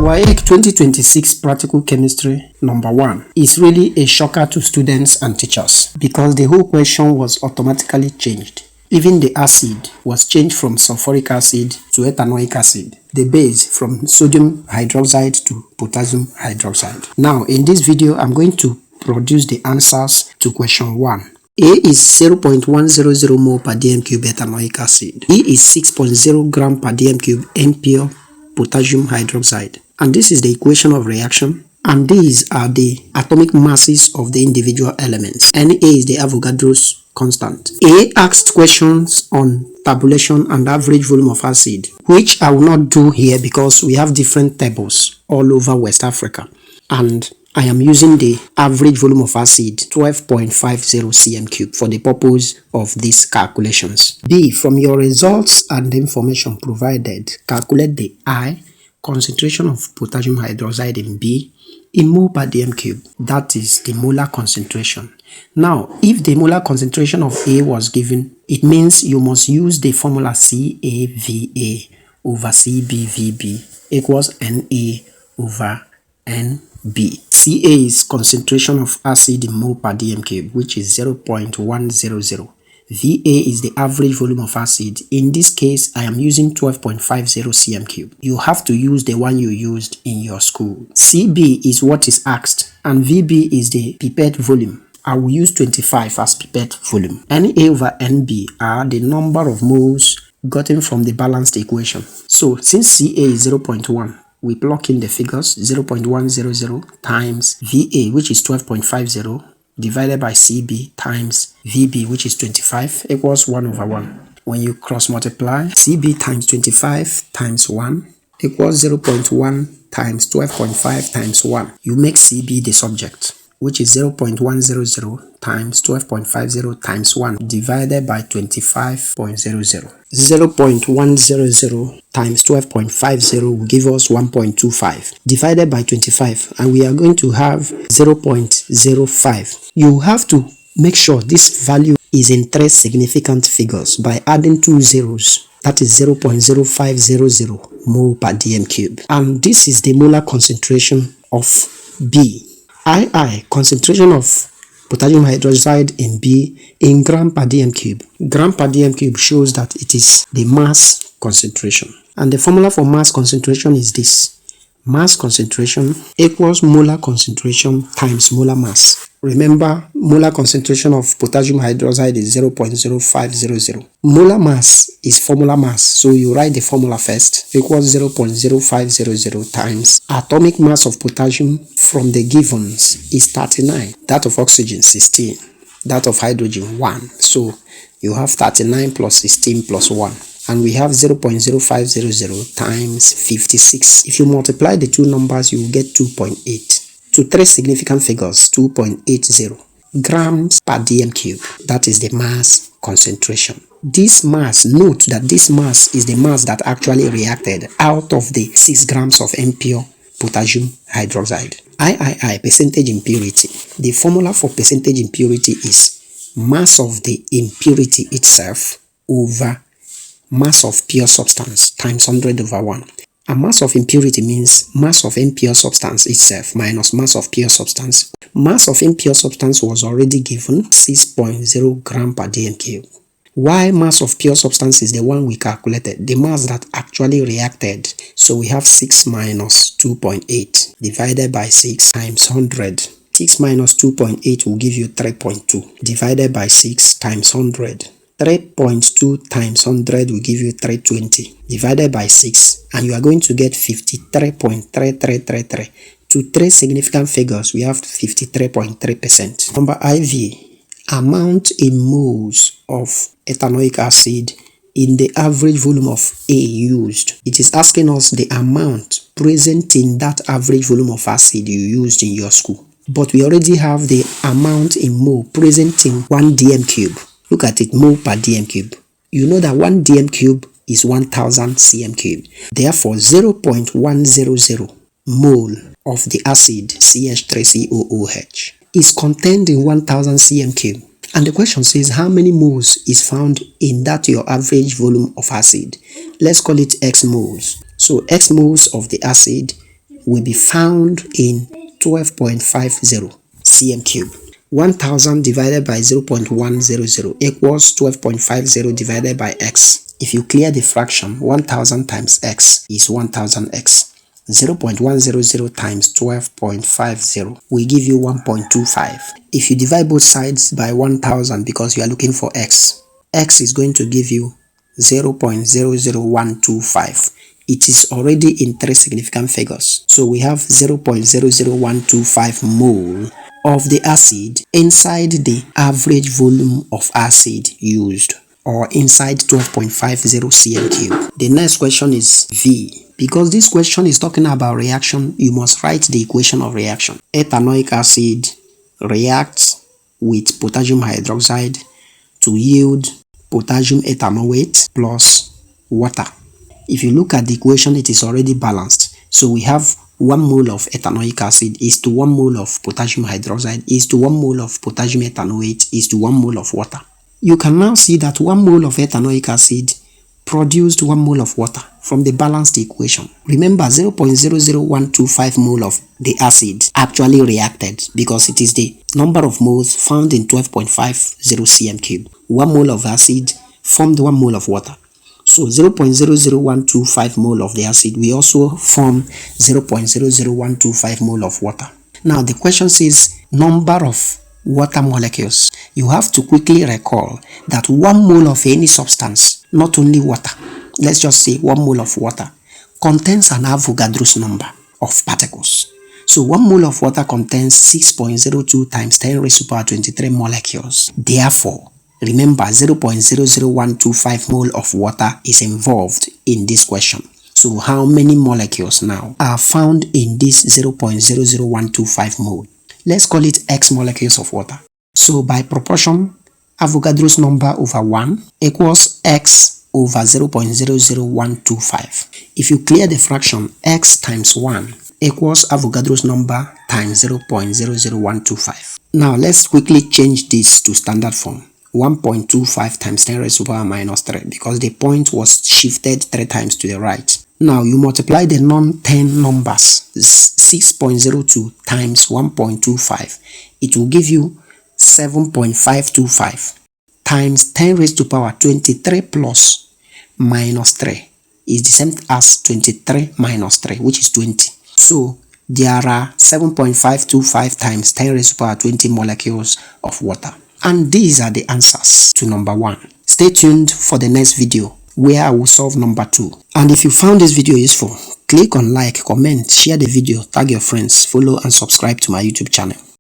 WAEC 2026 Practical Chemistry number 1 is really a shocker to students and teachers because the whole question was automatically changed. Even the acid was changed from sulfuric acid to ethanoic acid. The base from sodium hydroxide to potassium hydroxide. Now in this video I'm going to produce the answers to question 1. A is 0.100 mole per dm cube ethanoic acid. B is 6.0 gram per dm cube impure potassium hydroxide. And this is the equation of reaction. And these are the atomic masses of the individual elements. Na is the Avogadro's constant. A asked questions on tabulation and average volume of acid, which I will not do here because we have different tables all over West Africa. And I am using the average volume of acid 12.50 cm cube for the purpose of these calculations. B. From your results and the information provided, calculate the I concentration of potassium hydroxide in B in mole per dm cube. That is the molar concentration. Now, if the molar concentration of A was given, it means you must use the formula CAVA over CBVB equals Na over NB. Ca is concentration of acid in mole per dm cube, which is 0.100. Va is the average volume of acid. In this case, I am using 12.50 cm cube. You have to use the one you used in your school. Cb is what is asked, and Vb is the pipette volume. I will use 25 as pipette volume. Na over Nb are the number of moles gotten from the balanced equation. So, since Ca is 0.1, we plug in the figures 0.100 times Va, which is 12.50, divided by Cb times Vb, which is 25, equals 1 over 1. When you cross multiply, Cb times 25 times 1 equals 0.1 times 12.5 times 1. You make Cb the subject, which is 0.100 times 12.50 times 1 divided by 25.00. 0.100 times 12.50 will give us 1.25 divided by 25, and we are going to have 0.05. You have to make sure this value is in 3 significant figures by adding 2 zeros. That is 0.0500 mole per dm cube. And this is the molar concentration of B. II, concentration of potassium hydroxide in B in gram per dm cube. Gram per dm cube shows that it is the mass concentration. And the formula for mass concentration is this. Mass concentration equals molar concentration times molar mass. Remember, molar concentration of potassium hydroxide is 0.0500. Molar mass is formula mass, so you write the formula first, equals 0.0500 times atomic mass of potassium from the givens is 39, that of oxygen 16, that of hydrogen 1. So you have 39 plus 16 plus 1. And we have 0.0500 times 56. If you multiply the two numbers, you will get 2.8. To 3 significant figures, 2.80 grams per dm cube. That is the mass concentration. This mass, note that this mass is the mass that actually reacted out of the 6 grams of impure potassium hydroxide. III, percentage impurity. The formula for percentage impurity is mass of the impurity itself over mass of pure substance times 100 over 1. A mass of impurity means mass of impure substance itself minus mass of pure substance. Mass of impure substance was already given 6.0 gram per dm cube. While mass of pure substance is the one we calculated, the mass that actually reacted. So we have 6 minus 2.8 divided by 6 times 100. 6 minus 2.8 will give you 3.2 divided by 6 times 100. 3.2 times 100 will give you 320 divided by 6, and you are going to get 53.3333. To 3 significant figures, we have 53.3%. Number IV, amount in moles of ethanoic acid in the average volume of A used. It is asking us the amount present in that average volume of acid you used in your school. But we already have the amount in mole present in 1 dm cube. Look at it, mole per dm cube. You know that 1 dm cube is 1000 cm cube. Therefore, 0.100 mole of the acid CH3COOH is contained in 1000 cm cube. And the question says how many moles is found in that your average volume of acid. Let's call it X moles. So X moles of the acid will be found in 12.50 cm cube. 1000 divided by 0.100 equals 12.50 divided by x. If you clear the fraction, 1000 times x is 1000x. 0.100 times 12.50 will give you 1.25. If you divide both sides by 1000 because you are looking for x is going to give you 0.00125. It is already in 3 significant figures. So we have 0.00125 mole of the acid inside the average volume of acid used, or inside 12.50 cm cube. The next question is V. Because this question is talking about reaction, you must write the equation of reaction. Ethanoic acid reacts with potassium hydroxide to yield potassium ethanoate plus water. If you look at the equation, it is already balanced. So we have 1 mole of ethanoic acid is to 1 mole of potassium hydroxide is to 1 mole of potassium ethanoate is to 1 mole of water. You can now see that 1 mole of ethanoic acid produced 1 mole of water from the balanced equation. Remember, 0.00125 mole of the acid actually reacted because it is the number of moles found in 12.50 cm cube. 1 mole of acid formed 1 mole of water. So 0.00125 mole of the acid will also form 0.00125 mole of water. Now the question says number of water molecules. You have to quickly recall that 1 mole of any substance, not only water, let's just say 1 mole of water, contains an Avogadro's number of particles. So 1 mole of water contains 6.02 times 10 raised to the power 23 molecules. Therefore, remember, 0.00125 mole of water is involved in this question. So how many molecules now are found in this 0.00125 mole? Let's call it X molecules of water. So by proportion, Avogadro's number over 1 equals X over 0.00125. If you clear the fraction, X times 1 equals Avogadro's number times 0.00125. Now let's quickly change this to standard form. 1.25 times 10 raised to the power minus 3 because the point was shifted 3 times to the right. Now you multiply the non-10 numbers, 6.02 times 1.25. It will give you 7.525 times 10 raised to the power 23 plus minus 3 is the same as 23 minus 3, which is 20. So there are 7.525 times 10 raised to the power 20 molecules of water. And these are the answers to number 1. Stay tuned for the next video where I will solve number 2. And if you found this video useful, click on like, comment, share the video, tag your friends, follow and subscribe to my YouTube channel.